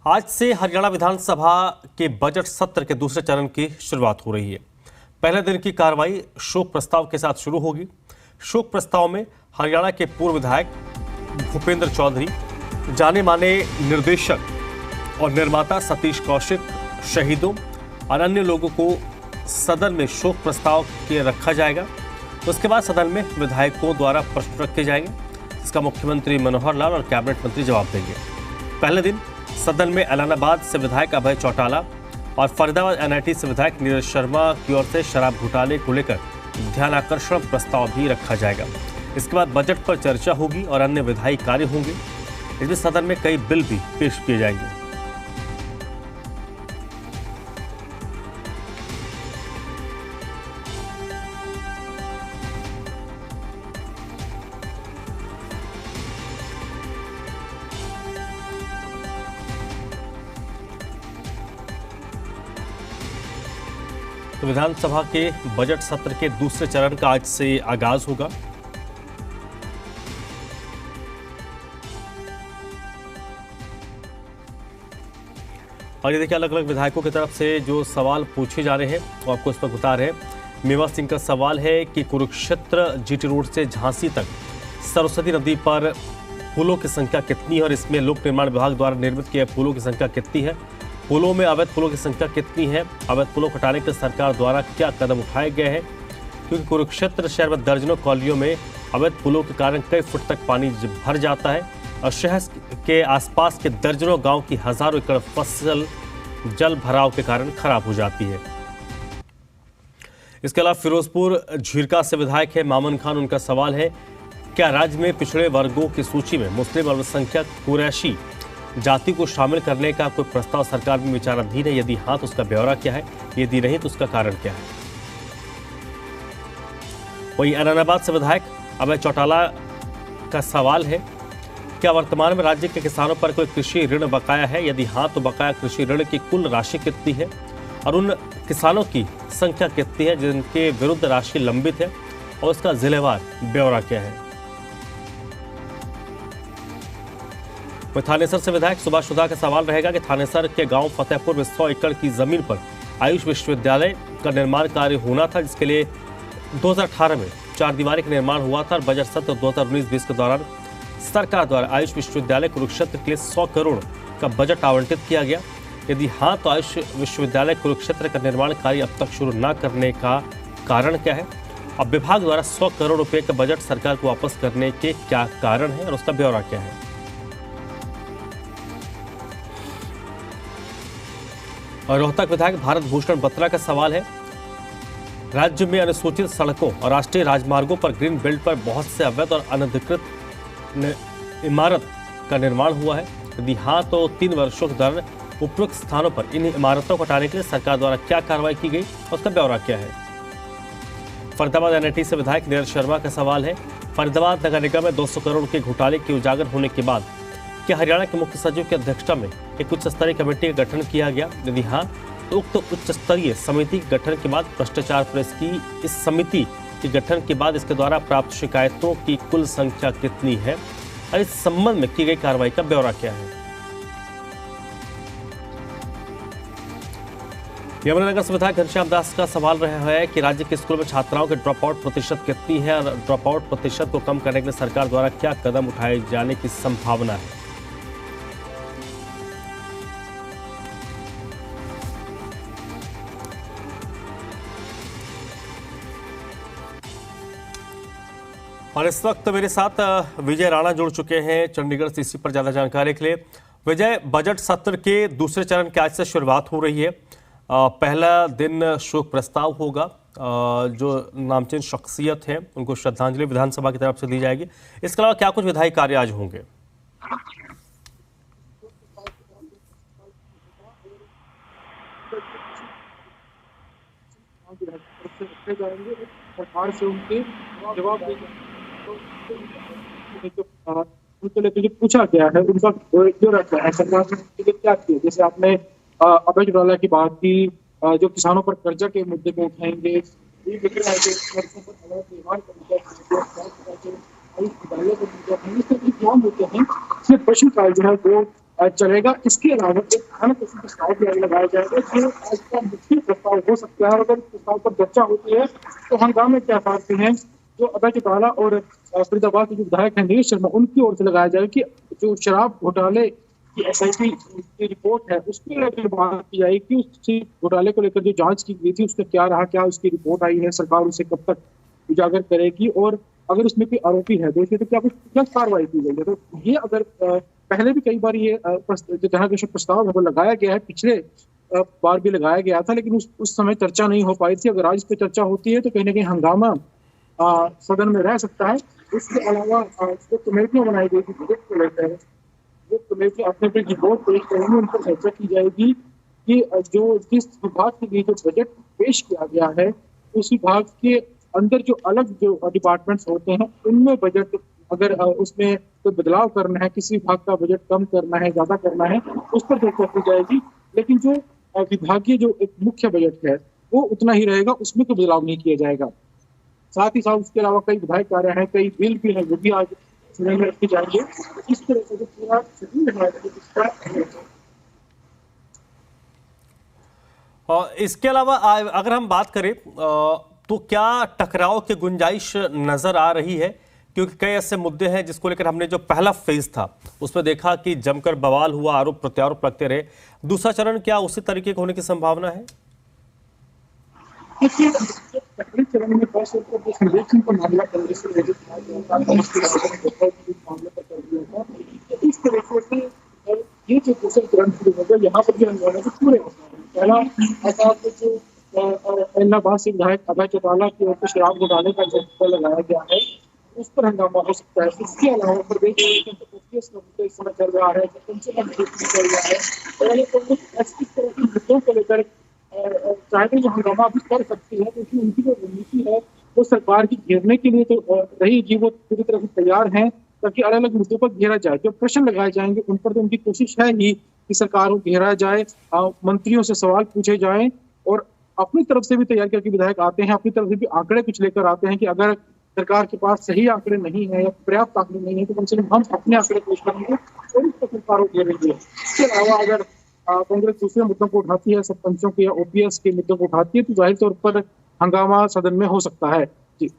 आज से हरियाणा विधानसभा के बजट सत्र के दूसरे चरण की शुरुआत हो रही है। पहले दिन की कार्रवाई शोक प्रस्ताव के साथ शुरू होगी। शोक प्रस्ताव में हरियाणा के पूर्व विधायक भूपेंद्र चौधरी, जाने माने निर्देशक और निर्माता सतीश कौशिक, शहीदों और अन्य लोगों को सदन में शोक प्रस्ताव के रखा जाएगा। उसके बाद सदन में विधायकों द्वारा प्रश्न रखे जाएंगे, जिसका मुख्यमंत्री मनोहर लाल और कैबिनेट मंत्री जवाब देंगे। पहले दिन सदन में ऐलानाबाद से विधायक अभय चौटाला और फरीदाबाद एनआईटी से विधायक नीरज शर्मा की ओर से शराब घोटाले को लेकर ध्यानाकर्षण प्रस्ताव भी रखा जाएगा। इसके बाद बजट पर चर्चा होगी और अन्य विधायी कार्य होंगे। इसमें सदन में कई बिल भी पेश किए जाएंगे। तो विधानसभा के बजट सत्र के दूसरे चरण का आज से आगाज होगा। और ये देखिए, अलग अलग विधायकों की तरफ से जो सवाल पूछे जा रहे हैं वो आपको इस पर बता रहे हैं। मेवा सिंह का सवाल है कि कुरुक्षेत्र जीटी रोड से झांसी तक सरस्वती नदी पर पुलों की संख्या कितनी है और इसमें लोक निर्माण विभाग द्वारा निर्मित किए पुलों की संख्या कितनी है। पुलों में अवैध पुलों की संख्या कितनी है। अवैध पुलों को हटाने के लिए सरकार द्वारा क्या कदम उठाए गए हैं, क्योंकि कुरुक्षेत्र शहर में दर्जनों कॉलोनियों में अवैध पुलों के कारण कई फुट तक पानी भर जाता है और शहर के आसपास के दर्जनों गांव की हजारों एकड़ फसल जल भराव के कारण खराब हो जाती है। इसके अलावा फिरोजपुर झीरका से विधायक है मामन खान। उनका सवाल है, क्या राज्य में पिछड़े वर्गों की सूची में मुस्लिम अल्पसंख्यक कुरैशी जाति को शामिल करने का कोई प्रस्ताव सरकार में विचाराधीन है? यदि हाँ तो उसका ब्यौरा क्या है, यदि नहीं तो उसका कारण क्या है। वहीं ऐलानाबाद से विधायक अभय चौटाला का सवाल है, क्या वर्तमान में राज्य के किसानों पर कोई कृषि ऋण बकाया है? यदि हाँ तो बकाया कृषि ऋण की कुल राशि कितनी है और उन किसानों की संख्या कितनी है जिनके विरुद्ध राशि लंबित है और उसका जिलेवार ब्यौरा क्या है। थानेसर से विधायक सुभाष सुधा का सवाल रहेगा कि थानेसर के गांव फतेहपुर में 100 एकड़ की जमीन पर आयुष विश्वविद्यालय का निर्माण कार्य होना था, जिसके लिए 2018 में 4 दीवारी का निर्माण हुआ था और बजट सत्र 2019-20 के दौरान सरकार द्वारा आयुष विश्वविद्यालय कुरुक्षेत्र के लिए 100 करोड़ का बजट आवंटित किया गया। यदि हाँ तो आयुष विश्वविद्यालय कुरुक्षेत्र का निर्माण कार्य अब तक शुरू न करने का कारण क्या है। अब विभाग द्वारा 100 करोड़ रुपए का बजट सरकार को वापस करने के क्या कारण है और उसका ब्यौरा क्या है। और रोहतक विधायक भारत भूषण बत्रा का सवाल है, राज्य में अनुसूचित सड़कों और राष्ट्रीय राजमार्गों पर ग्रीन बेल्ट पर बहुत से अवैध और अनधिकृत इमारत का निर्माण हुआ है। यदि हाँ तो 3 वर्षों के दौरान उपयुक्त स्थानों पर इन इमारतों को हटाने के लिए सरकार द्वारा क्या कार्रवाई की गई और उसका ब्यौरा क्या है। फरीदाबाद एनआईटी से विधायक नीरज शर्मा का सवाल है, फरीदाबाद नगर निगम में 200 करोड़ के घोटाले के उजागर होने के बाद क्या हरियाणा के मुख्य सचिव की अध्यक्षता में एक उच्च स्तरीय कमेटी का गठन किया गया? यदि हाँ तो उक्त उच्च स्तरीय समिति के गठन के बाद भ्रष्टाचार पर इसकी इस समिति के गठन के बाद इसके द्वारा प्राप्त शिकायतों की कुल संख्या कितनी है और इस संबंध में की गई कार्रवाई का ब्यौरा क्या है। यमुनानगर से विधायक घनश्याम दास का सवाल रहा है कि राज्य के स्कूल में छात्राओं के ड्रॉप आउट प्रतिशत कितनी है और ड्रॉप आउट प्रतिशत को कम करने के लिए सरकार द्वारा क्या कदम उठाए जाने की संभावना है। और इस वक्त मेरे साथ विजय राणा जुड़ चुके हैं चंडीगढ़ से इसी पर ज्यादा जानकारी के लिए। विजय, बजट सत्र के दूसरे चरण की आज से शुरुआत हो रही है। पहला दिन शोक प्रस्ताव होगा, जो नामचीन शख्सियत है उनको श्रद्धांजलि विधानसभा की तरफ से दी जाएगी। इसके अलावा क्या कुछ विधायी कार्य आज होंगे? सरकार से उनके जवाब उनके लेकर जो पूछा गया है उनका क्यों रखा है, सरकार ने क्या किया। जैसे आपने अभय चौटाला की बात की, जो किसानों पर कर्जा के मुद्दे को उठाएंगे, होते हैं, पशु का जो है वो चलेगा। इसके अलावा एक अहम किस्म प्रस्ताव भी आगे लगाया जाएगा जो आज का मुख्य प्रस्ताव हो सकता है, और अगर प्रस्ताव पर चर्चा होती है तो हंगामे के आसार से हैं। जो अभय चौटाला और फरीदाबाद के जो विधायक हैं नीरज शर्मा, उनकी ओर से लगाया जाएगा कि जो शराब घोटाले की एसआईटी की रिपोर्ट है उसको लेकर बात की जाएगी कि उस घोटाले को लेकर जो जांच की गई थी उसका क्या रहा, क्या उसकी रिपोर्ट आई है, सरकार उसे कब तक उजागर करेगी, और अगर उसमें कोई आरोपी है दोषी तो क्या कुछ क्या कार्रवाई की गई है। तो ये अगर पहले भी कई बार ये जो धनाकर्षण प्रस्ताव है वो लगाया गया है, पिछले बार भी लगाया गया था, लेकिन उस समय चर्चा नहीं हो पाई थी। अगर आज इस पर चर्चा होती है तो कहीं ना कहीं हंगामा सदन में रह सकता है। इसके अलावा जो कमेटियां बनाई गई थी बजट को लेकर, वो कमेटी अपने पे रिपोर्ट पेश करेंगी, उन पर चर्चा की जाएगी कि जो जिस विभाग के लिए जो बजट पेश किया गया है उस विभाग के अंदर जो अलग जो डिपार्टमेंट्स होते हैं उनमें बजट अगर उसमें कोई बदलाव करना है, किसी विभाग का बजट कम करना है, ज्यादा करना है, उस पर चर्चा की जाएगी। लेकिन जो विभागीय जो एक मुख्य बजट है वो उतना ही रहेगा, उसमें कोई बदलाव नहीं किया जाएगा। साथ ही साथ उसके अलावा कई विधायक कार्य हैं, कई बिल भी हैं, वो भी आज सदन में रखे जाएंगे। इस तरह से जो पूरा शेड्यूल है और इसके अलावा अगर हम बात करें तो क्या टकराव की गुंजाइश नजर आ रही है? क्योंकि कई ऐसे मुद्दे हैं जिसको लेकर हमने जो पहला फेज था उसमें देखा कि जमकर बवाल हुआ, आरोप प्रत्यारोप लगते रहे। दूसरा चरण क्या उसी तरीके का होने की संभावना है? पहले चरण में खास तौर पर संदेश सिंह का मामला कांग्रेस से विरोधित किया गया था, मामले पर कर दिया था। तो इस तरीके से ये जो दूसरा चरण शुरू होगा, यहाँ पर भी हंगामे को पूरे पहला ऐसा जो इलाहाबाद से विधायक अभय चौटाला की ओर से शराब घोटाले का जो लगाया गया है उस पर हंगामा हो सकता है। इसके अलावा प्रदेश में इस समय चल रहा है, चल रहा है, और इस तरह के मुद्दों को लेकर चाहे तो हंगामा भी कर सकती है, क्योंकि उनकी जो रणनीति है वो सरकार की घेरने के लिए तो रहेगी, वो पूरी तरह से तैयार हैं ताकि अलग अलग मुद्दों पर घेरा जाए। जो प्रश्न लगाए जाएंगे उन पर तो उनकी कोशिश है ही कि सरकार को घेरा जाए, मंत्रियों से सवाल पूछे जाएं, और अपनी तरफ से भी तैयार करके विधायक आते हैं, अपनी तरफ से भी आंकड़े कुछ लेकर आते हैं कि अगर सरकार के पास सही आंकड़े नहीं है या पर्याप्त आंकड़े नहीं है तो कम से कम हम अपने आंकड़े पेश करेंगे और इस पर सरकार को घेरेंगे। इसके अलावा अगर कांग्रेस दूसरे मुद्दों को उठाती है, सरपंचों के या ओपीएस के मुद्दों को उठाती है, तो जाहिर तौर पर हंगामा सदन में हो सकता है।